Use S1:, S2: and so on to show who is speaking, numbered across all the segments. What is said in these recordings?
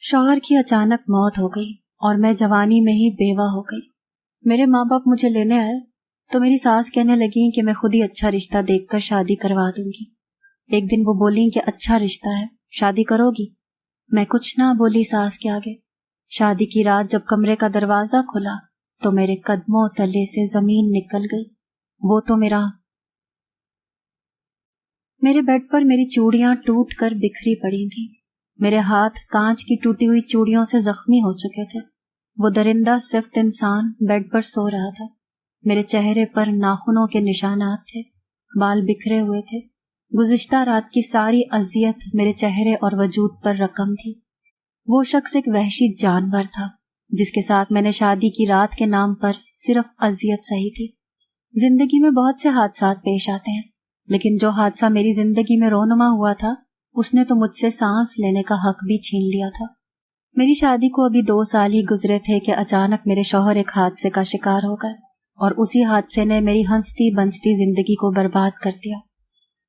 S1: شوہر کی اچانک موت ہو گئی اور میں جوانی میں ہی بیوہ ہو گئی۔ میرے ماں باپ مجھے لینے آئے تو میری ساس کہنے لگیں کہ میں خود ہی اچھا رشتہ دیکھ کر شادی کروا دوں گی۔ ایک دن وہ بولیں کہ اچھا رشتہ ہے، شادی کرو گی؟ میں کچھ نہ بولی ساس کے آگے۔ شادی کی رات جب کمرے کا دروازہ کھلا تو میرے قدموں تلے سے زمین نکل گئی۔ وہ تو میرے بیڈ پر میری چوڑیاں ٹوٹ کر بکھری پڑی تھیں۔ میرے ہاتھ کانچ کی ٹوٹی ہوئی چوڑیوں سے زخمی ہو چکے تھے۔ وہ درندہ صفت انسان بیڈ پر سو رہا تھا۔ میرے چہرے پر ناخنوں کے نشانات تھے، بال بکھرے ہوئے تھے۔ گزشتہ رات کی ساری اذیت میرے چہرے اور وجود پر رقم تھی۔ وہ شخص ایک وحشی جانور تھا جس کے ساتھ میں نے شادی کی رات کے نام پر صرف اذیت سہی تھی۔ زندگی میں بہت سے حادثات پیش آتے ہیں، لیکن جو حادثہ میری زندگی میں رونما ہوا تھا اس نے تو مجھ سے سانس لینے کا حق بھی چھین لیا تھا۔ میری شادی کو ابھی 2 سال ہی گزرے تھے کہ اچانک میرے شوہر ایک حادثے کا شکار ہو گئے اور اسی حادثے نے میری ہنستی بنستی زندگی کو برباد کر دیا۔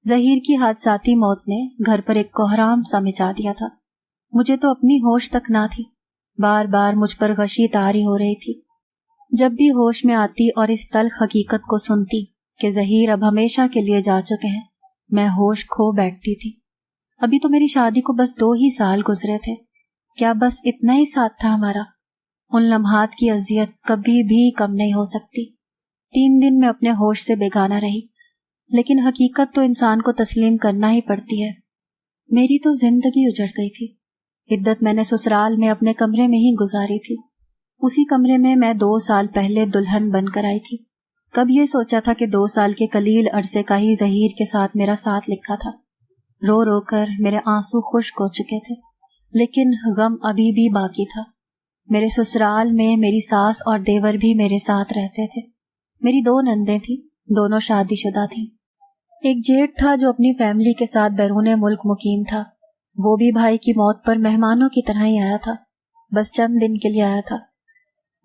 S1: ظہیر کی حادثاتی موت نے گھر پر ایک کوہرام سا مچا دیا تھا۔ مجھے تو اپنی ہوش تک نہ تھی، بار بار مجھ پر غشی طاری ہو رہی تھی۔ جب بھی ہوش میں آتی اور اس تلخ حقیقت کو سنتی کہ ظہیر اب ہمیشہ کے لیے جا چکے ہیں، میں ہوش کھو بیٹھتی تھی۔ ابھی تو میری شادی کو بس 2 ہی سال گزرے تھے۔ کیا بس اتنا ہی ساتھ تھا ہمارا؟ ان لمحات کی اذیت کبھی بھی کم نہیں ہو سکتی۔ 3 دن میں اپنے ہوش سے بیگانہ رہی، لیکن حقیقت تو انسان کو تسلیم کرنا ہی پڑتی ہے۔ میری تو زندگی اجڑ گئی تھی۔ عدت میں نے سسرال میں اپنے کمرے میں ہی گزاری تھی۔ اسی کمرے میں میں 2 سال پہلے دلہن بن کر آئی تھی۔ کب یہ سوچا تھا کہ 2 سال کے قلیل عرصے کا ہی ظہیر کے ساتھ میرا ساتھ لکھا تھا۔ رو رو کر میرے آنسو خشک ہو چکے تھے، لیکن غم ابھی بھی باقی تھا۔ میرے سسرال میں میری ساس اور دیور بھی میرے ساتھ رہتے تھے۔ میری 2 نندیں تھیں، دونوں شادی شدہ تھیں۔ ایک جیٹھ تھا جو اپنی فیملی کے ساتھ بیرون ملک مقیم تھا۔ وہ بھی بھائی کی موت پر مہمانوں کی طرح ہی آیا تھا، بس چند دن کے لیے آیا تھا۔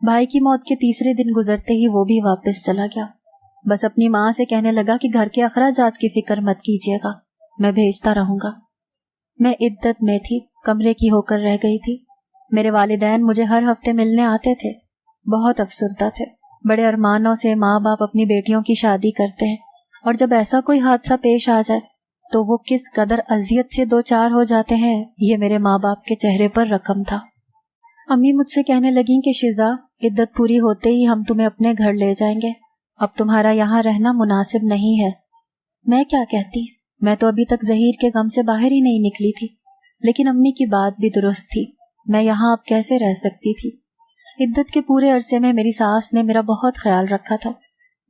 S1: بھائی کی موت کے تیسرے دن گزرتے ہی وہ بھی واپس چلا گیا۔ بس اپنی ماں سے کہنے لگا کہ گھر کے اخراجات کی فکر مت کیجیے گا، میں بھیجتا رہوں گا۔ میں عدت میں تھی، کمرے کی ہو کر رہ گئی تھی۔ میرے والدین مجھے ہر ہفتے ملنے آتے تھے، بہت افسردہ تھے۔ بڑے ارمانوں سے ماں باپ اپنی بیٹیوں کی شادی کرتے ہیں، اور جب ایسا کوئی حادثہ پیش آ جائے تو وہ کس قدر اذیت سے 2-4 ہو جاتے ہیں، یہ میرے ماں باپ کے چہرے پر رقم تھا۔ امی مجھ سے کہنے لگیں کہ شیزا، عدت پوری ہوتے ہی ہم تمہیں اپنے گھر لے جائیں گے، اب تمہارا یہاں رہنا مناسب نہیں ہے۔ میں کیا کہتی، میں تو ابھی تک ظہیر کے غم سے باہر ہی نہیں نکلی تھی، لیکن امی کی بات بھی درست تھی، میں یہاں اب کیسے رہ سکتی تھی۔ عدت کے پورے عرصے میں میری ساس نے میرا بہت خیال رکھا تھا۔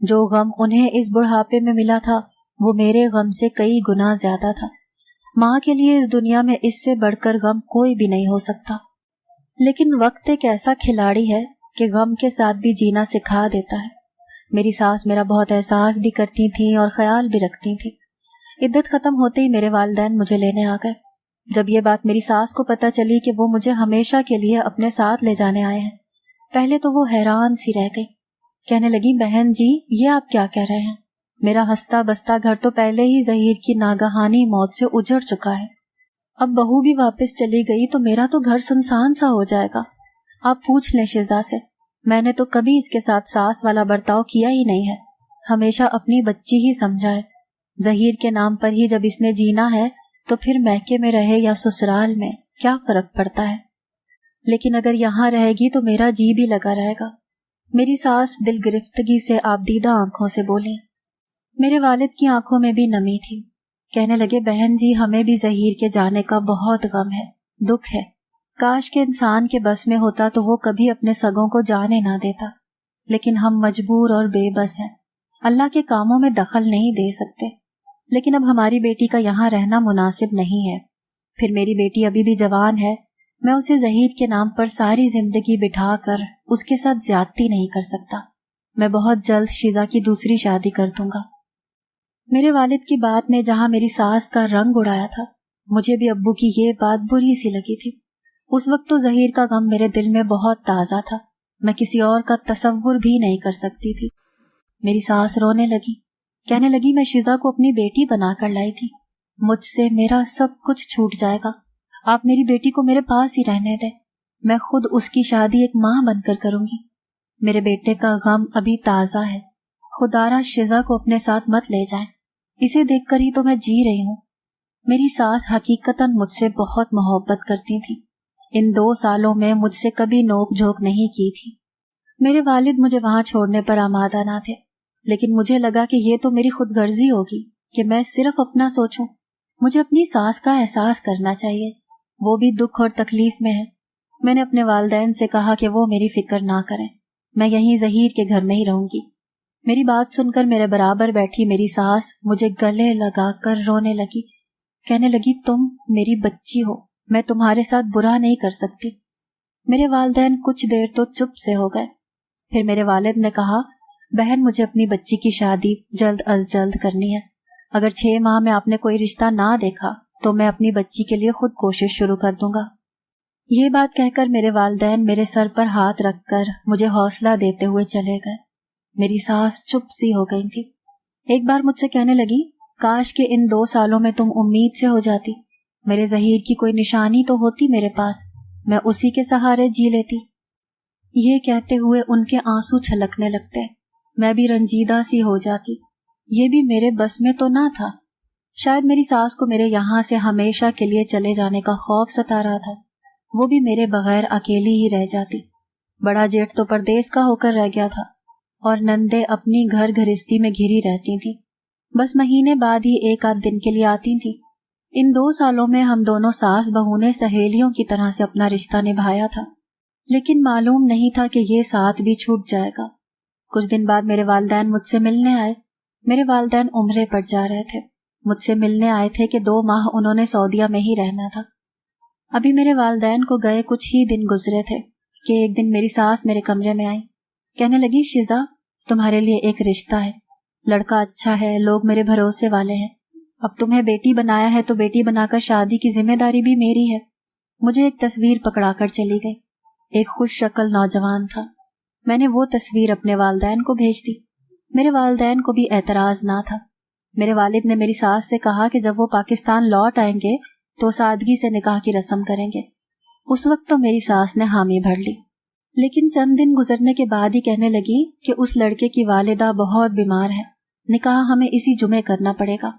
S1: جو غم انہیں اس بڑھاپے میں ملا تھا وہ میرے غم سے کئی گنا زیادہ تھا۔ ماں کے لیے اس دنیا میں اس سے بڑھ کر غم کوئی بھی نہیں ہو سکتا، لیکن وقت ایک ایسا کھلاڑی ہے کہ غم کے ساتھ بھی جینا سکھا دیتا ہے۔ میری ساس میرا بہت احساس بھی کرتی تھیں اور خیال بھی رکھتی تھیں۔ عدت ختم ہوتے ہی میرے والدین مجھے لینے آ گئے۔ جب یہ بات میری ساس کو پتہ چلی کہ وہ مجھے ہمیشہ کے لیے اپنے ساتھ لے جانے آئے ہیں، پہلے تو وہ حیران سی رہ گئی۔ کہنے لگی، بہن جی یہ آپ کیا کہہ رہے ہیں؟ میرا ہنستا بستا گھر تو پہلے ہی ظہیر کی ناگہانی موت سے اجڑ چکا ہے، اب بہو بھی واپس چلی گئی تو میرا تو گھر سنسان سا ہو جائے گا۔ آپ پوچھ لیں شیزا سے، میں نے تو کبھی اس کے ساتھ ساس والا برتاؤ کیا ہی نہیں ہے، ہمیشہ اپنی بچی ہی سمجھا ہے۔ ظہیر کے نام پر ہی جب اس نے جینا ہے تو پھر میکے میں رہے یا سسرال میں کیا فرق پڑتا ہے، لیکن اگر یہاں رہے گی تو میرا جی بھی لگا رہے گا۔ میری ساس دل گرفتگی سے آبدیدہ آنکھوں سے بولی۔ میرے والد کی آنکھوں میں بھی نمی تھی۔ کہنے لگے، بہن جی ہمیں بھی ظہیر کے جانے کا بہت غم ہے، دکھ ہے۔ کاش کے انسان کے بس میں ہوتا تو وہ کبھی اپنے سگوں کو جانے نہ دیتا، لیکن ہم مجبور اور بے بس ہیں، اللہ کے کاموں میں دخل نہیں دے سکتے۔ لیکن اب ہماری بیٹی کا یہاں رہنا مناسب نہیں ہے، پھر میری بیٹی ابھی بھی جوان ہے، میں اسے ظہیر کے نام پر ساری زندگی بٹھا کر اس کے ساتھ زیادتی نہیں کر سکتا۔ میں بہت جلد شیزا کی دوسری شادی کر دوں گا۔ میرے والد کی بات نے جہاں میری ساس کا رنگ اڑایا تھا، مجھے بھی ابو کی یہ بات بری سی لگی تھی۔ اس وقت تو ظہیر کا غم میرے دل میں بہت تازہ تھا، میں کسی اور کا تصور بھی نہیں کر سکتی تھی۔ میری ساس رونے لگی، کہنے لگی، میں شیزا کو اپنی بیٹی بنا کر لائی تھی، مجھ سے میرا سب کچھ چھوٹ جائے گا، آپ میری بیٹی کو میرے پاس ہی رہنے دیں، میں خود اس کی شادی ایک ماں بن کر کروں گی۔ میرے بیٹے کا غم ابھی تازہ ہے، خدارا شزا کو اپنے ساتھ مت لے جائیں، اسے دیکھ کر ہی تو میں جی رہی ہوں۔ میری ساس حقیقتاً مجھ سے بہت محبت کرتی تھی، ان 2 سالوں میں مجھ سے کبھی نوک جھوک نہیں کی تھی۔ میرے والد مجھے وہاں چھوڑنے پر آمادہ نہ تھے، لیکن مجھے لگا کہ یہ تو میری خود غرضی ہوگی کہ میں صرف اپنا سوچوں۔ مجھے اپنی ساس کا احساس کرنا چاہیے، وہ بھی دکھ اور تکلیف میں ہے۔ میں نے اپنے والدین سے کہا کہ وہ میری فکر نہ کریں، میں یہیں ظہیر کے گھر میں ہی رہوں گی۔ میری بات سن کر میرے برابر بیٹھی میری ساس مجھے گلے لگا کر رونے لگی، کہنے لگی تم میری بچی ہو، میں تمہارے ساتھ برا نہیں کر سکتی۔ میرے والدین کچھ دیر تو چپ سے ہو گئے، پھر میرے والد نے کہا بہن مجھے اپنی بچی کی شادی جلد از جلد کرنی ہے، اگر 6 ماہ میں آپ نے کوئی رشتہ نہ دیکھا تو میں اپنی بچی کے لیے خود کوشش شروع کر دوں گا۔ یہ بات کہہ کر میرے والدین میرے سر پر ہاتھ رکھ کر مجھے حوصلہ دیتے ہوئے چلے گئے۔ میری ساس چپ سی ہو گئی تھی، ایک بار مجھ سے کہنے لگی کاش کہ ان 2 سالوں میں تم امید سے ہو جاتی، میرے ظہیر کی کوئی نشانی تو ہوتی میرے پاس، میں اسی کے سہارے جی لیتی۔ یہ کہتے ہوئے ان کے آنسو چھلکنے لگتے، میں بھی رنجیدہ سی ہو جاتی۔ یہ بھی میرے بس میں تو نہ تھا، شاید میری ساس کو میرے یہاں سے ہمیشہ کے لیے چلے جانے کا خوف ستا رہا تھا، وہ بھی میرے بغیر اکیلی ہی رہ جاتی۔ بڑا جیٹھ تو پردیس کا ہو کر رہ گیا تھا اور نندے اپنی گھر گھرستی میں گھری رہتی تھیں، بس مہینے بعد ہی 1 آدھ دن کے لیے آتی تھیں۔ ان 2 سالوں میں ہم دونوں ساس بہو نے سہیلیوں کی طرح سے اپنا رشتہ نبھایا تھا، لیکن معلوم نہیں تھا کہ یہ ساتھ بھی چھوٹ جائے گا۔ کچھ دن بعد میرے والدین مجھ سے ملنے آئے۔ میرے والدین عمرے پر جا رہے تھے، مجھ سے ملنے آئے تھے کہ 2 ماہ انہوں نے سعودیہ میں ہی رہنا تھا۔ ابھی میرے والدین کو گئے کچھ ہی دن گزرے تھے کہ ایک دن میری ساس میرے کمرے میں آئی، کہنے لگی شزا تمہارے لیے ایک رشتہ ہے، لڑکا اچھا ہے، لوگ میرے بھروسے والے ہیں، اب تمہیں بیٹی بنایا ہے تو بیٹی بنا کر شادی کی ذمہ داری بھی میری ہے۔ مجھے ایک تصویر پکڑا کر چلی گئی، ایک خوش شکل نوجوان تھا۔ میں نے وہ تصویر اپنے والدین کو بھیج دی، میرے والدین کو بھی اعتراض نہ تھا۔ میرے والد نے میری ساس سے کہا کہ جب وہ پاکستان لوٹ آئیں گے تو سادگی سے نکاح کی رسم کریں گے۔ اس وقت تو میری ساس نے حامی بھر لی، لیکن چند دن گزرنے کے بعد ہی کہنے لگی کہ اس لڑکے کی والدہ بہت بیمار ہے، نکاح ہمیں اسی جمعے کرنا پڑے گا۔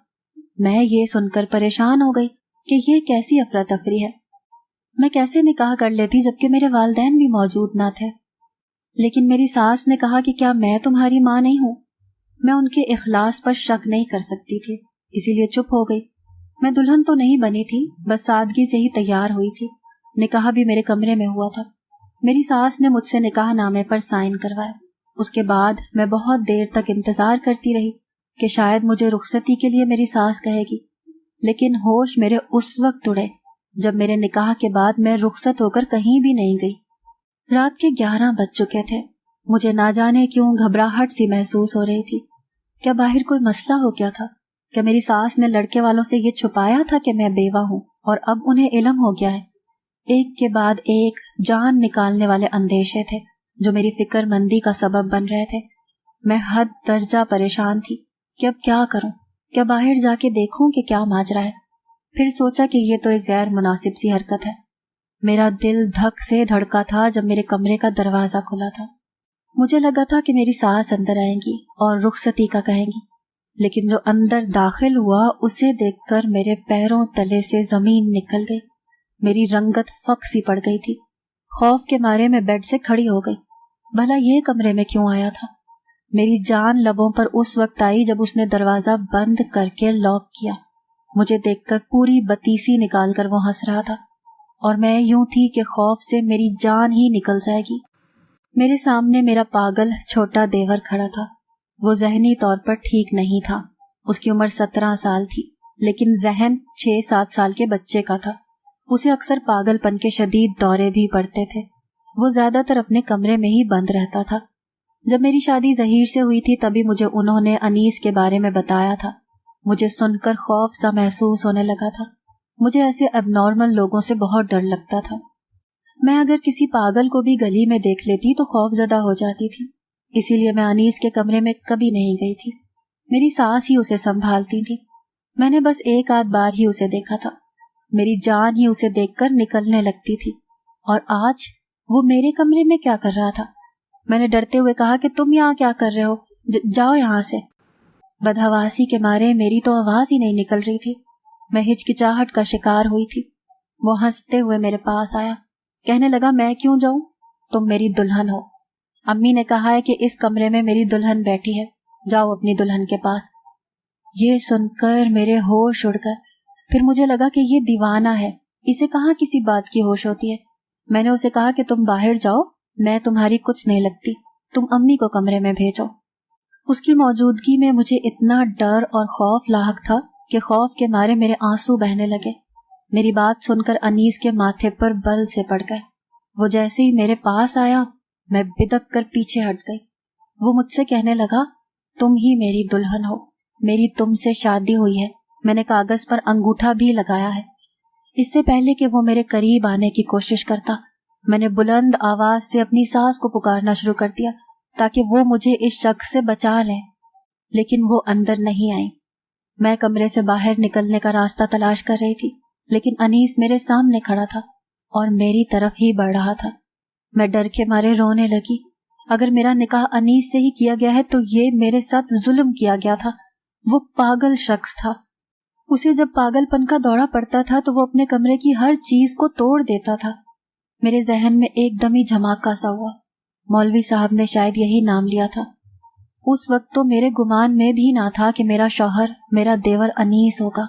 S1: میں یہ سن کر پریشان ہو گئی کہ یہ کیسی افراتفری ہے، میں کیسے نکاح کر لیتی جبکہ میرے والدین بھی موجود نہ تھے۔ لیکن میری ساس نے کہا کہ کیا میں تمہاری ماں نہیں ہوں؟ میں ان کے اخلاص پر شک نہیں کر سکتی تھی، اسی لیے چپ ہو گئی۔ میں دلہن تو نہیں بنی تھی، بس سادگی سے ہی تیار ہوئی تھی، نکاح بھی میرے کمرے میں ہوا تھا۔ میری ساس نے مجھ سے نکاح نامے پر سائن کروائے، اس کے بعد میں بہت دیر تک انتظار کرتی رہی کہ شاید مجھے رخصتی کے لیے میری ساس کہے گی، لیکن ہوش میرے اس وقت اڑے جب میرے نکاح کے بعد میں رخصت ہو کر کہیں بھی نہیں گئی۔ رات کے 11 بج چکے تھے، مجھے نہ جانے کیوں گھبراہٹ سی محسوس ہو رہی تھی۔ کیا باہر کوئی مسئلہ ہو گیا تھا؟ کیا میری ساس نے لڑکے والوں سے یہ چھپایا تھا کہ میں بیوہ ہوں اور اب انہیں علم ہو گیا ہے؟ ایک کے بعد ایک جان نکالنے والے اندیشے تھے جو میری فکر مندی کا سبب بن رہے تھے۔ میں حد درجہ پریشان تھی کہ اب کیا کروں، کیا باہر جا کے دیکھوں کہ کیا ماجرا ہے؟ پھر سوچا کہ یہ تو ایک غیر مناسب سی حرکت ہے۔ میرا دل دھک سے دھڑکا تھا جب میرے کمرے کا دروازہ کھلا تھا۔ مجھے لگا تھا کہ میری ساس اندر آئیں گی اور رخصتی کا کہیں گی، لیکن جو اندر داخل ہوا اسے دیکھ کر میرے پیروں تلے سے زمین نکل گئی، میری رنگت فک سی پڑ گئی تھی۔ خوف کے مارے میں بیڈ سے کھڑی ہو گئی، بھلا یہ کمرے میں کیوں آیا تھا؟ میری جان لبوں پر اس وقت آئی جب اس نے دروازہ بند کر کے لاک کیا۔ مجھے دیکھ کر پوری بتیسی نکال کر وہ ہنس رہا تھا اور میں یوں تھی کہ خوف سے میری جان ہی نکل جائے گی۔ میرے سامنے میرا پاگل چھوٹا دیور کھڑا تھا، وہ ذہنی طور پر ٹھیک نہیں تھا، اس کی عمر 17 سال تھی، لیکن ذہن 6-7 سال کے بچے کا تھا۔ اسے اکثر پاگل پن کے شدید دورے بھی پڑتے تھے، وہ زیادہ تر اپنے کمرے میں ہی بند رہتا تھا۔ جب میری شادی ظہیر سے ہوئی تھی تبھی مجھے انہوں نے انیس کے بارے میں بتایا تھا۔ مجھے سن کر خوف سا محسوس ہونے لگا تھا، مجھے ایسے اب نارمل لوگوں سے بہت ڈر لگتا تھا۔ میں اگر کسی پاگل کو بھی گلی میں دیکھ لیتی تو خوف زدہ ہو جاتی تھی، اسی لیے میں انیس کے کمرے میں کبھی نہیں گئی تھی، میری ساس ہی اسے سنبھالتی تھی، میں نے بس 1 آدھ بار ہی اسے دیکھا تھا۔ میری جان ہی اسے دیکھ کر نکلنے لگتی تھی، اور آج وہ میرے کمرے میں کیا کر رہا تھا؟ میں نے ڈرتے ہوئے کہا کہ تم یہاں کیا کر رہے ہو، جاؤ یہاں سے۔ بدحواسی کے مارے میری تو آواز ہی نہیں نکل رہی تھی، میں ہچکچاہٹ کا شکار ہوئی تھی۔ وہ ہنستے ہوئے میرے پاس آیا، کہنے لگا میں کیوں جاؤں، تم میری دلہن ہو، امی نے کہا ہے کہ اس کمرے میں میری دلہن بیٹھی ہے، جاؤ اپنی دلہن کے پاس۔ یہ سن کر میرے ہوش اڑ گئے، پھر مجھے لگا کہ یہ دیوانہ ہے، اسے کہاں کسی بات کی ہوش ہوتی ہے۔ میں نے اسے کہا کہ تم باہر جاؤ، میں تمہاری کچھ نہیں لگتی، تم امی کو کمرے میں بھیجو۔ اس کی موجودگی میں مجھے اتنا ڈر اور خوف لاحق تھا کہ خوف کے مارے میرے آنسو بہنے لگے۔ میری بات سن کر انیس کے ماتھے پر بل سے پڑ گئے۔ وہ جیسے ہی میرے پاس آیا میں بدک کر پیچھے ہٹ گئی۔ وہ مجھ سے کہنے لگا تم ہی میری دلہن ہو، میری تم سے شادی ہوئی ہے، میں نے کاغذ پر انگوٹھا بھی لگایا ہے۔ اس سے پہلے کہ وہ میرے قریب آنے کی کوشش کرتا، میں نے بلند آواز سے اپنی ساس کو پکارنا شروع کر دیا تاکہ وہ مجھے اس شخص سے بچا لیں، لیکن وہ اندر نہیں آئی۔ میں کمرے سے باہر نکلنے کا راستہ تلاش کر رہی تھی، لیکن انیس میرے سامنے کھڑا تھا اور میری طرف ہی بڑھ رہا تھا۔ میں ڈر کے مارے رونے لگی۔ اگر میرا نکاح انیس سے ہی کیا گیا ہے تو یہ میرے ساتھ ظلم کیا گیا تھا۔ وہ پاگل شخص تھا، اسے جب پاگل پن کا دورہ پڑتا تھا تو وہ اپنے کمرے کی ہر چیز کو توڑ دیتا تھا۔ میرے ذہن میں ایک دم ہی جھماکا سا ہوا، مولوی صاحب نے شاید یہی نام لیا تھا۔ اس وقت تو میرے گمان میں بھی نہ تھا کہ میرا شوہر میرا دیور انیس ہوگا،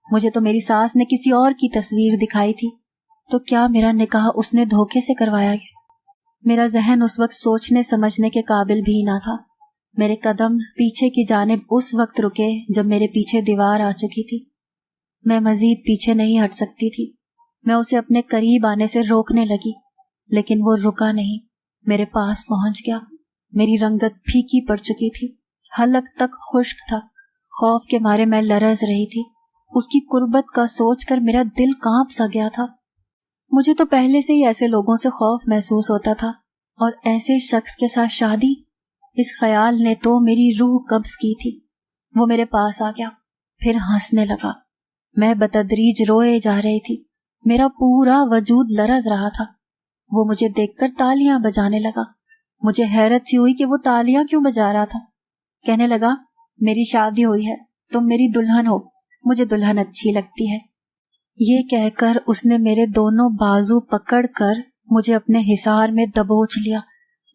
S1: مجھے تو میری ساس نے کسی اور کی تصویر دکھائی تھی۔ تو کیا میرا نکاح اس نے دھوکے سے کروایا گیا؟ میرا ذہن اس وقت سوچنے سمجھنے کے قابل بھی نہ تھا۔ میرے قدم پیچھے کی جانب اس وقت رکے جب میرے پیچھے دیوار آ چکی تھی۔ میں مزید پیچھے نہیں ہٹ سکتی تھی۔ میں اسے اپنے قریب آنے سے روکنے لگی، لیکن وہ رکا نہیں، میرے پاس پہنچ گیا۔ میری رنگت پھیکی پڑ چکی تھی، حلق تک خشک تھا، خوف کے مارے میں لرز رہی تھی۔ اس کی قربت کا سوچ کر میرا دل کانپ سا گیا تھا۔ مجھے تو پہلے سے ہی ایسے لوگوں سے خوف محسوس ہوتا تھا، اور ایسے شخص کے ساتھ شادی، اس خیال نے تو میری روح قبض کی تھی۔ وہ میرے پاس آ گیا، پھر ہنسنے لگا۔ میں بتدریج روئے جا رہی تھی، میرا پورا وجود لرز رہا تھا۔ وہ مجھے دیکھ کر تالیاں بجانے لگا۔ مجھے حیرت سی ہوئی کہ وہ تالیاں کیوں بجا رہا تھا۔ کہنے لگا میری شادی ہوئی ہے، تم میری دلہن ہو، مجھے دلہن اچھی لگتی ہے۔ یہ کہہ کر اس نے میرے دونوں بازو پکڑ کر مجھے اپنے حصار میں دبوچ لیا،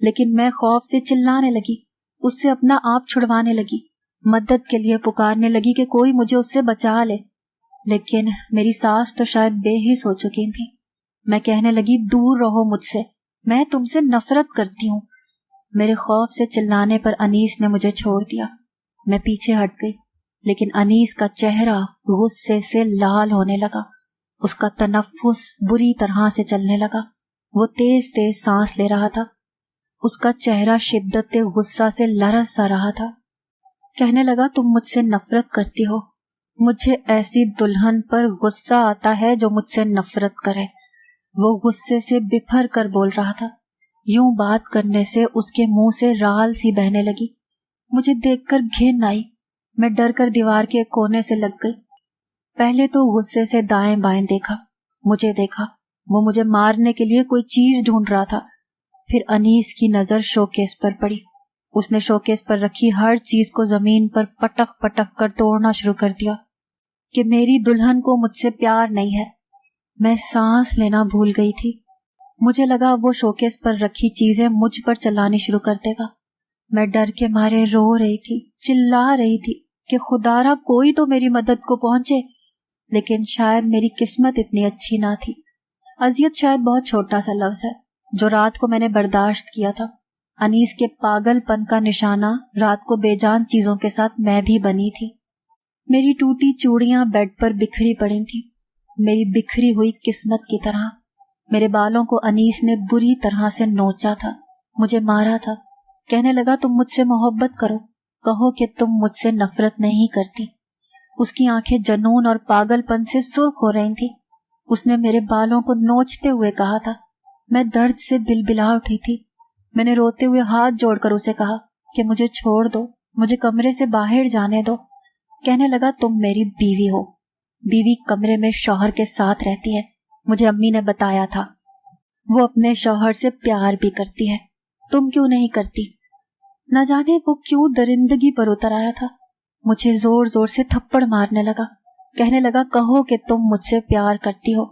S1: لیکن میں خوف سے چلانے لگی، اس سے اپنا آپ چھڑوانے لگی، مدد کے لیے پکارنے لگی کہ کوئی مجھے اس سے بچا لے، لیکن میری ساس تو شاید بے حس ہو چکی تھی۔ میں کہنے لگی دور رہو مجھ سے، میں تم سے نفرت کرتی ہوں۔ میرے خوف سے چلانے پر انیس نے مجھے چھوڑ دیا۔ میں پیچھے ہٹ گئی، لیکن انیس کا چہرہ غصے سے لال ہونے لگا، اس کا تنفس بری طرح سے چلنے لگا، وہ تیز تیز سانس لے رہا تھا، اس کا چہرہ شدت غصہ سے لرز سا رہا تھا۔ کہنے لگا تم مجھ سے نفرت کرتی ہو، مجھے ایسی دلہن پر غصہ آتا ہے جو مجھ سے نفرت کرے۔ وہ غصے سے بپھر کر بول رہا تھا، یوں بات کرنے سے اس کے منہ سے رال سی بہنے لگی۔ مجھے دیکھ کر گھن آئی، میں ڈر کر دیوار کے ایک کونے سے لگ گئی۔ پہلے تو غصے سے دائیں بائیں دیکھا، مجھے دیکھا، وہ مجھے مارنے کے لیے کوئی چیز ڈھونڈ رہا تھا۔ پھر انیس کی نظر شوکیس پر پڑی، اس نے شوکیس پر رکھی ہر چیز کو زمین پر پٹک پٹک کر توڑنا شروع کر دیا کہ میری دلہن کو مجھ سے پیار نہیں ہے۔ میں سانس لینا بھول گئی تھی، مجھے لگا وہ شوکیس پر رکھی چیزیں مجھ پر چلانی شروع کر دے گا۔ میں ڈر کے مارے رو رہی تھی، چلا رہی تھی کہ خدا را کوئی تو میری مدد کو پہنچے، لیکن شاید میری قسمت اتنی اچھی نہ تھی۔ اذیت شاید بہت چھوٹا سا لفظ ہے جو رات کو میں نے برداشت کیا تھا۔ انیس کے پاگل پن کا نشانہ رات کو بے جان چیزوں کے ساتھ میں بھی بنی تھی۔ میری ٹوٹی چوڑیاں بیڈ پر بکھری پڑی تھیں، میری بکھری ہوئی قسمت کی طرح۔ میرے بالوں کو انیس نے بری طرح سے نوچا تھا، مجھے مارا تھا۔ کہنے لگا تم مجھ سے محبت کرو، کہو کہ تم مجھ سے نفرت نہیں کرتی۔ اس کی آنکھیں جنون اور پاگل پن سے سرخ ہو رہی تھی۔ اس نے میرے بالوں کو نوچتے ہوئے کہا تھا۔ میں درد سے بلبلا اٹھی تھی۔ میں نے روتے ہوئے ہاتھ جوڑ کر اسے کہا کہ مجھے چھوڑ دو، مجھے کمرے سے باہر جانے دو۔ کہنے لگا تم میری بیوی ہو، بیوی کمرے میں شوہر کے ساتھ رہتی ہے، مجھے امی نے بتایا تھا۔ وہ اپنے شوہر سے پیار بھی کرتی ہے، تم کیوں نہیں کرتی؟ نہ جانے وہ کیوں درندگی پر اتر آیا تھا، مجھے زور زور سے تھپڑ مارنے لگا، کہنے لگا کہو کہ تم مجھ سے پیار کرتی ہو۔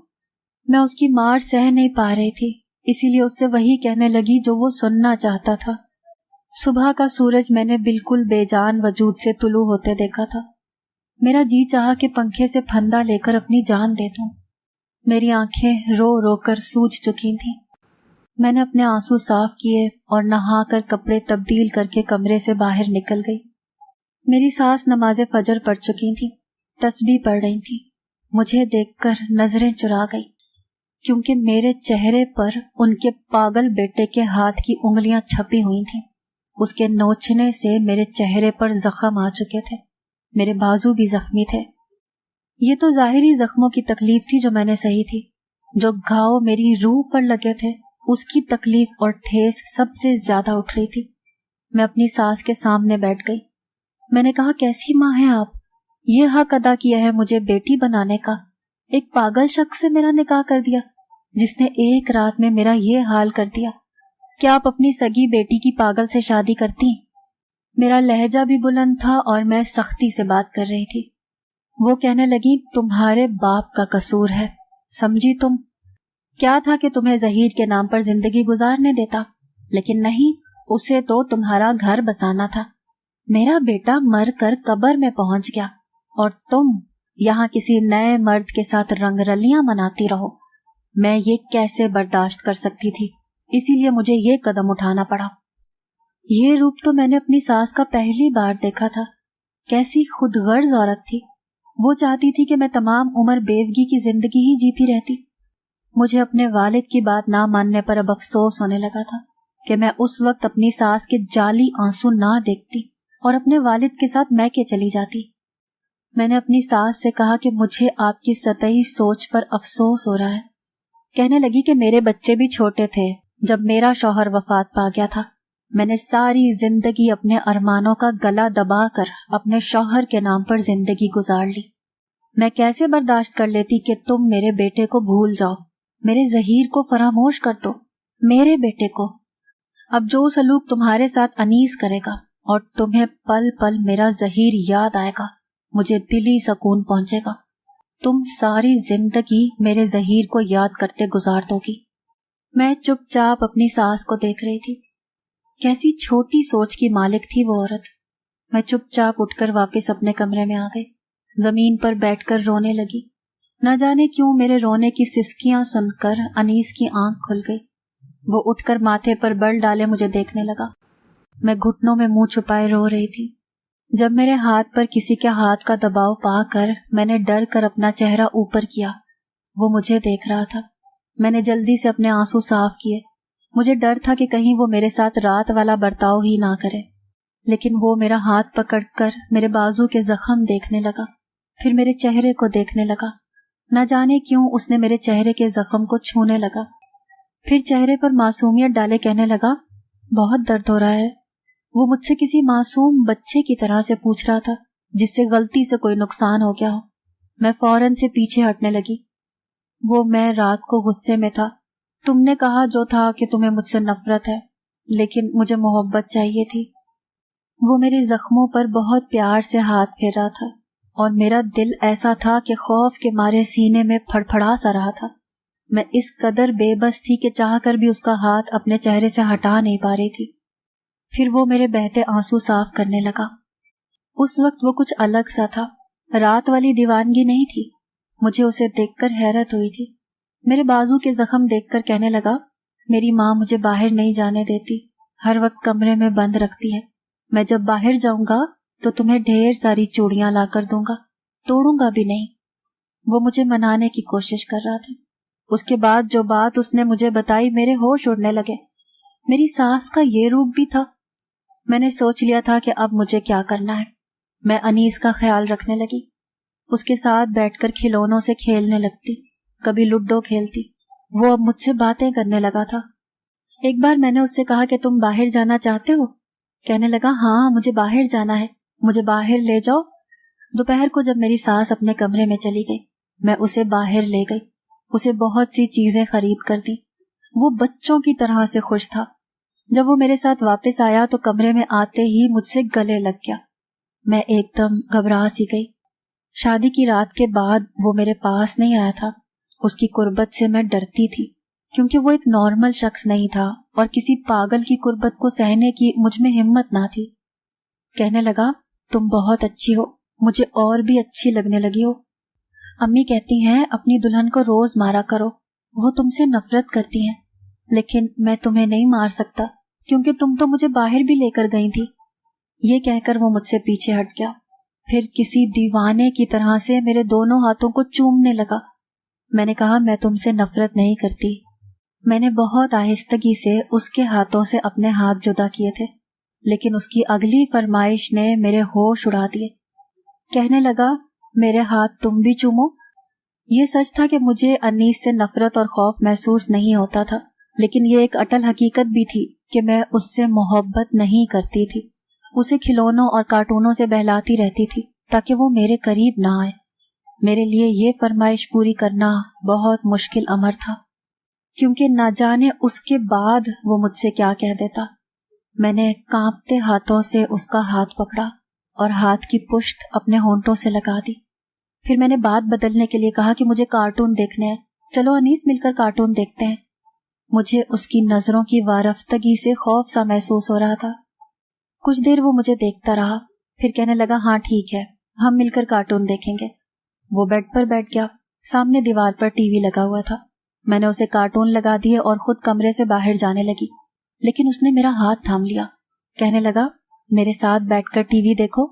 S1: میں اس کی مار سہ نہیں پا رہی تھی، اسی لیے اس سے وہی کہنے لگی جو وہ سننا چاہتا تھا۔ صبح کا سورج میں نے بالکل بے جان وجود سے طلوع ہوتے دیکھا تھا۔ میرا جی چاہا کہ پنکھے سے پھندا لے کر اپنی جان دے دوں۔ میری آنکھیں رو رو کر سوج چکی تھیں۔ میں نے اپنے آنسو صاف کیے اور نہا کر کپڑے تبدیل کر کے کمرے سے باہر نکل گئی۔ میری ساس نماز فجر پڑھ چکی تھی، تسبیح پڑھ رہی تھی۔ مجھے دیکھ کر نظریں چرا گئی، کیونکہ میرے چہرے پر ان کے پاگل بیٹے کے ہاتھ کی انگلیاں چھپی ہوئی تھیں۔ اس کے نوچنے سے میرے چہرے پر زخم آ چکے تھے، میرے بازو بھی زخمی تھے۔ یہ تو ظاہری زخموں کی تکلیف تھی جو میں نے سہی تھی، جو گھاؤ میری روح پر لگے تھے اس کی تکلیف اور ٹھیس سب سے زیادہ اٹھ رہی تھی۔ میں اپنی ساس کے سامنے بیٹھ گئی۔ میں نے کہا کیسی ماں ہیں آپ؟ یہ حق ادا کیا ہے مجھے بیٹی بنانے کا، ایک پاگل شخص سے میرا نکاح کر دیا جس نے ایک رات میں میرا یہ حال کر دیا۔ کیا آپ اپنی سگی بیٹی کی پاگل سے شادی کرتی؟ میرا لہجہ بھی بلند تھا اور میں سختی سے بات کر رہی تھی۔ وہ کہنے لگی تمہارے باپ کا قصور ہے، سمجھی تم؟ کیا تھا کہ تمہیں ظہیر کے نام پر زندگی گزارنے دیتا، لیکن نہیں، اسے تو تمہارا گھر بسانا تھا۔ میرا بیٹا مر کر قبر میں پہنچ گیا اور تم یہاں کسی نئے مرد کے ساتھ رنگ رلیاں مناتی رہو۔ میں یہ کیسے برداشت کر سکتی تھی، اسی لیے مجھے یہ قدم اٹھانا پڑا۔ یہ روپ تو میں نے اپنی ساس کا پہلی بار دیکھا تھا۔ کیسی خود غرض عورت تھی، وہ چاہتی تھی کہ میں تمام عمر بیوگی کی زندگی ہی جیتی رہتی۔ مجھے اپنے والد کی بات نہ ماننے پر اب افسوس ہونے لگا تھا کہ میں اس وقت اپنی ساس کے جعلی آنسو نہ دیکھتی اور اپنے والد کے ساتھ میکے چلی جاتی۔ میں نے اپنی ساس سے کہا کہ مجھے آپ کی سطحی سوچ پر افسوس ہو رہا ہے۔ کہنے لگی کہ میرے بچے بھی چھوٹے تھے جب میرا شوہر وفات پا گیا تھا۔ میں نے ساری زندگی اپنے ارمانوں کا گلا دبا کر اپنے شوہر کے نام پر زندگی گزار لی۔ میں کیسے برداشت کر لیتی کہ تم میرے بیٹے کو بھول جاؤ، میرے ظہیر کو فراموش کر دو، میرے بیٹے کو۔ اب جو سلوک تمہارے ساتھ انیس کرے گا اور تمہیں پل پل میرا ظہیر یاد آئے گا، مجھے دلی سکون پہنچے گا۔ تم ساری زندگی میرے ظہیر کو یاد کرتے گزار دو گی۔ میں چپ چاپ اپنی ساس کو دیکھ رہی تھی۔ کیسی چھوٹی سوچ کی مالک تھی وہ عورت۔ میں چپ چاپ اٹھ کر واپس اپنے کمرے میں آ گئی، زمین پر بیٹھ کر رونے لگی۔ نہ جانے کیوں میرے رونے کی سسکیاں سن کر انیس کی آنکھ کھل گئی۔ وہ اٹھ کر ماتھے پر بل ڈالے مجھے دیکھنے لگا۔ میں گھٹنوں میں منہ چھپائے رو رہی تھی۔ جب میرے ہاتھ پر کسی کے ہاتھ کا دباؤ پا کر میں نے ڈر کر اپنا چہرہ اوپر کیا، وہ مجھے دیکھ رہا تھا۔ میں نے جلدی سے اپنے آنسو صاف کیے۔ مجھے ڈر تھا کہ کہیں وہ میرے ساتھ رات والا برتاؤ ہی نہ کرے، لیکن وہ میرا ہاتھ پکڑ کر میرے بازو کے زخم دیکھنے لگا، پھر میرے چہرے کو دیکھنے لگا۔ نہ جانے کیوں اس نے میرے چہرے کے زخم کو چھونے لگا، پھر چہرے پر معصومیت ڈالے کہنے لگا بہت درد ہو رہا ہے۔ وہ مجھ سے کسی معصوم بچے کی طرح سے پوچھ رہا تھا جس سے غلطی سے کوئی نقصان ہو گیا ہو۔ میں فوراً سے پیچھے ہٹنے لگی۔ وہ میں رات کو غصے میں تھا۔ تم نے کہا جو تھا کہ تمہیں مجھ سے نفرت ہے، لیکن مجھے محبت چاہیے تھی۔ وہ میرے زخموں پر بہت پیار سے ہاتھ پھیر رہا تھا اور میرا دل ایسا تھا کہ خوف کے مارے سینے میں پھڑپھڑا سا رہا تھا۔ میں اس قدر بے بس تھی کہ چاہ کر بھی اس کا ہاتھ اپنے چہرے سے ہٹا نہیں پا رہی تھی۔ پھر وہ میرے بہتے آنسو صاف کرنے لگا۔ اس وقت وہ کچھ الگ سا تھا، رات والی دیوانگی نہیں تھی۔ مجھے اسے دیکھ کر حیرت ہوئی تھی۔ میرے بازو کے زخم دیکھ کر کہنے لگا میری ماں مجھے باہر نہیں جانے دیتی، ہر وقت کمرے میں بند رکھتی ہے۔ میں جب باہر جاؤں گا تو تمہیں ڈھیر ساری چوڑیاں لا کر دوں گا، توڑوں گا بھی نہیں۔ وہ مجھے منانے کی کوشش کر رہا تھا۔ اس کے بعد جو بات اس نے مجھے بتائی میرے ہوش اڑنے لگے۔ میری ساس کا یہ روپ بھی تھا۔ میں نے سوچ لیا تھا کہ اب مجھے کیا کرنا ہے۔ میں انیس کا خیال رکھنے لگی، اس کے ساتھ بیٹھ کر کھلونوں سے کھیلنے لگتی، کبھی لوڈو کھیلتی۔ وہ اب مجھ سے باتیں کرنے لگا تھا۔ ایک بار میں نے اس سے کہا کہ تم باہر جانا چاہتے ہو؟ کہنے لگا ہاں مجھے باہر جانا ہے، مجھے باہر لے جاؤ۔ دوپہر کو جب میری ساس اپنے کمرے میں چلی گئی، میں اسے باہر لے گئی، اسے بہت سی چیزیں خرید کر دی۔ وہ بچوں کی طرح سے خوش تھا۔ جب وہ میرے ساتھ واپس آیا تو کمرے میں آتے ہی مجھ سے گلے لگ گیا۔ میں ایک دم گھبرا سی گئی۔ شادی کی رات کے بعد وہ میرے پاس نہیں آیا تھا۔ اس کی قربت سے میں ڈرتی تھی، کیونکہ وہ ایک نارمل شخص نہیں تھا اور کسی پاگل کی قربت کو سہنے کی مجھ میں ہمت نہ تھی۔ کہنے لگا، تم بہت اچھی ہو، مجھے اور بھی اچھی لگنے لگی ہو۔ امی کہتی ہیں اپنی دلہن کو روز مارا کرو، وہ تم سے نفرت کرتی ہیں، لیکن میں تمہیں نہیں مار سکتا کیونکہ تم تو مجھے باہر بھی لے کر گئی تھی۔ یہ کہہ کر وہ مجھ سے پیچھے ہٹ گیا، پھر کسی دیوانے کی طرح سے میرے دونوں ہاتھوں کو چومنے لگا۔ میں نے کہا میں تم سے نفرت نہیں کرتی۔ میں نے بہت آہستگی سے اس کے ہاتھوں سے اپنے ہاتھ جدا کیے تھے، لیکن اس کی اگلی فرمائش نے میرے ہوش اڑا دیے۔ کہنے لگا، میرے ہاتھ تم بھی چومو۔ یہ سچ تھا کہ مجھے انیس سے نفرت اور خوف محسوس نہیں ہوتا تھا، لیکن یہ ایک اٹل حقیقت بھی تھی کہ میں اس سے محبت نہیں کرتی تھی۔ اسے کھلونوں اور کارٹونوں سے بہلاتی رہتی تھی تاکہ وہ میرے قریب نہ آئے۔ میرے لیے یہ فرمائش پوری کرنا بہت مشکل امر تھا، کیونکہ نہ جانے اس کے بعد وہ مجھ سے کیا کہہ دیتا۔ میں نے کانپتے ہاتھوں سے اس کا ہاتھ پکڑا اور ہاتھ کی پشت اپنے ہونٹوں سے لگا دی۔ پھر میں نے بات بدلنے کے لیے کہا کہ مجھے کارٹون دیکھنے ہیں، چلو انیس مل کر کارٹون دیکھتے ہیں۔ مجھے اس کی نظروں کی وارفتگی سے خوف سا محسوس ہو رہا تھا۔ کچھ دیر وہ مجھے دیکھتا رہا، پھر کہنے لگا، ہاں ٹھیک ہے، ہم مل کر کارٹون دیکھیں گے۔ وہ بیڈ پر بیٹھ گیا، سامنے دیوار پر ٹی وی لگا ہوا تھا۔ میں نے اسے کارٹون لگا دیے اور خود کمرے سے باہر جانے لگی، لیکن اس نے میرا ہاتھ تھام لیا۔ کہنے لگا، میرے ساتھ بیٹھ کر ٹی وی دیکھو۔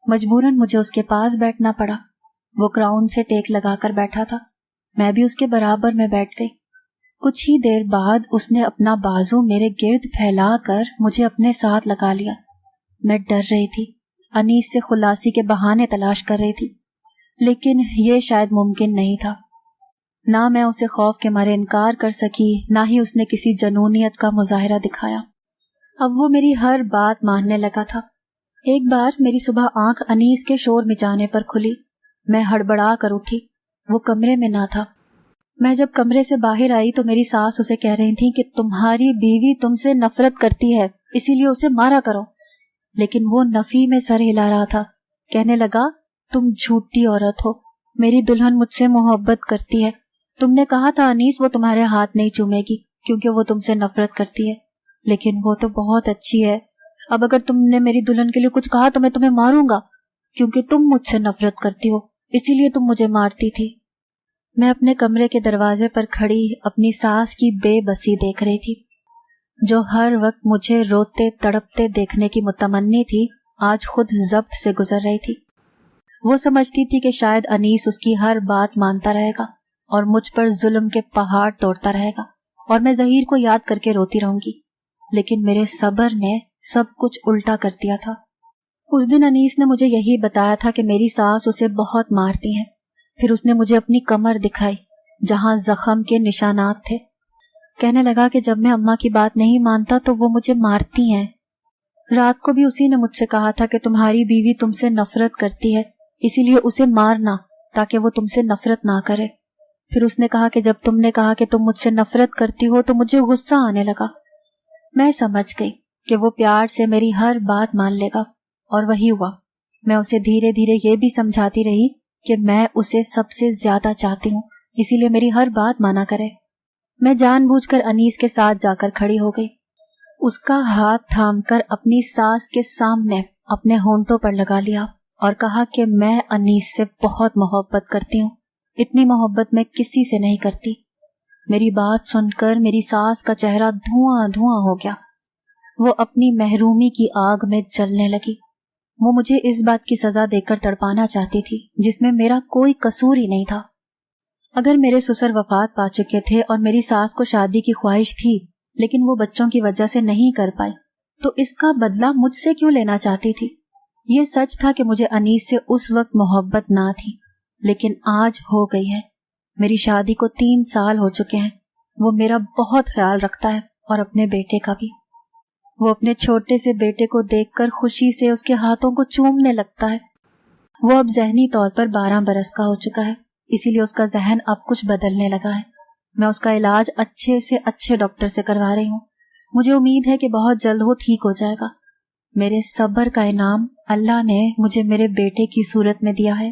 S1: مجبوراً مجھے اس کے پاس بیٹھنا پڑا۔ وہ کراؤن سے ٹیک لگا کر بیٹھا تھا، میں بھی اس کے برابر میں بیٹھ گئی۔ کچھ ہی دیر بعد اس نے اپنا بازو میرے گرد پھیلا کر مجھے اپنے ساتھ لگا لیا۔ میں ڈر رہی تھی، انیس سے خلاصی کے بہانے تلاش کر رہی تھی، لیکن یہ شاید ممکن نہیں تھا۔ نہ میں اسے خوف کے مارے انکار کر سکی، نہ ہی اس نے کسی جنونیت کا مظاہرہ دکھایا۔ اب وہ میری ہر بات ماننے لگا تھا۔ ایک بار میری صبح آنکھ انیس کے شور مچانے پر کھلی۔ میں ہڑبڑا کر اٹھی، وہ کمرے میں نہ تھا۔ میں جب کمرے سے باہر آئی تو میری ساس اسے کہہ رہی تھی کہ تمہاری بیوی تم سے نفرت کرتی ہے، اسی لیے اسے مارا کرو، لیکن وہ نفی میں سر ہلا رہا تھا۔ کہنے لگا، تم جھوٹی عورت ہو، میری دلہن مجھ سے محبت کرتی ہے۔ تم نے کہا تھا انیس وہ تمہارے ہاتھ نہیں چومے گی کیونکہ وہ تم سے نفرت کرتی ہے، لیکن وہ تو بہت اچھی ہے۔ اب اگر تم نے میری دلہن کے لیے کچھ کہا تو میں تمہیں ماروں گا، کیونکہ تم مجھ سے نفرت کرتی ہو، اسی لیے تم مجھے مارتی تھی۔ میں اپنے کمرے کے دروازے پر کھڑی اپنی ساس کی بے بسی دیکھ رہی تھی، جو ہر وقت مجھے روتے تڑپتے دیکھنے کی متمنی تھی، آج خود ضبط سے گزر رہی تھی۔ وہ سمجھتی تھی کہ شاید انیس اس کی ہر بات مانتا رہے گا اور مجھ پر ظلم کے پہاڑ توڑتا رہے گا اور میں ظہیر کو یاد کر کے روتی رہوں گی، لیکن میرے صبر نے سب کچھ الٹا کر دیا تھا۔ اس دن انیس نے مجھے یہی بتایا تھا کہ میری ساس اسے بہت مارتی ہیں۔ پھر اس نے مجھے اپنی کمر دکھائی جہاں زخم کے نشانات تھے۔ کہنے لگا کہ جب میں اماں کی بات نہیں مانتا تو وہ مجھے مارتی ہیں۔ رات کو بھی اسی نے مجھ سے کہا تھا کہ تمہاری بیوی تم سے نفرت کرتی ہے، اسی لیے اسے مارنا تاکہ وہ تم سے نفرت نہ کرے۔ پھر اس نے کہا کہ جب تم نے کہا کہ تم مجھ سے نفرت کرتی ہو تو مجھے غصہ آنے لگا۔ میں سمجھ گئی کہ وہ پیار سے میری ہر بات مان لے گا، اور وہی ہوا۔ میں اسے دھیرے دھیرے یہ بھی سمجھاتی رہی کہ میں اسے سب سے زیادہ چاہتی ہوں، اسی لیے میری ہر بات مانا کرے۔ میں جان بوجھ کر انیس کے ساتھ جا کر کھڑی ہو گئی، اس کا ہاتھ تھام کر اپنی ساس کے سامنے اپنے ہونٹوں پر لگا لیا اور کہا کہ میں انیس سے بہت محبت کرتی ہوں، اتنی محبت میں کسی سے نہیں کرتی۔ میری بات سن کر میری ساس کا چہرہ دھواں دھواں ہو گیا، وہ اپنی محرومی کی آگ میں جلنے لگی۔ وہ مجھے اس بات کی سزا دے کر تڑپانا چاہتی تھی جس میں میرا کوئی قصور ہی نہیں تھا۔ اگر میرے سسر وفات پا چکے تھے اور میری ساس کو شادی کی خواہش تھی لیکن وہ بچوں کی وجہ سے نہیں کر پائی، تو اس کا بدلہ مجھ سے کیوں لینا چاہتی تھی؟ یہ سچ تھا کہ مجھے انیس سے اس وقت محبت نہ تھی، لیکن آج ہو گئی ہے۔ میری شادی کو 3 سال ہو چکے ہیں۔ وہ میرا بہت خیال رکھتا ہے اور اپنے بیٹے کا بھی۔ وہ اپنے چھوٹے سے بیٹے کو دیکھ کر خوشی سے اس کے ہاتھوں کو چومنے لگتا ہے۔ وہ اب ذہنی طور پر 12 برس کا ہو چکا ہے، اسی لیے اس کا ذہن اب کچھ بدلنے لگا ہے۔ میں اس کا علاج اچھے سے اچھے ڈاکٹر سے کروا رہی ہوں۔ مجھے امید ہے کہ بہت جلد وہ ٹھیک ہو جائے گا۔ میرے صبر کا انعام اللہ نے مجھے میرے بیٹے کی صورت میں دیا ہے۔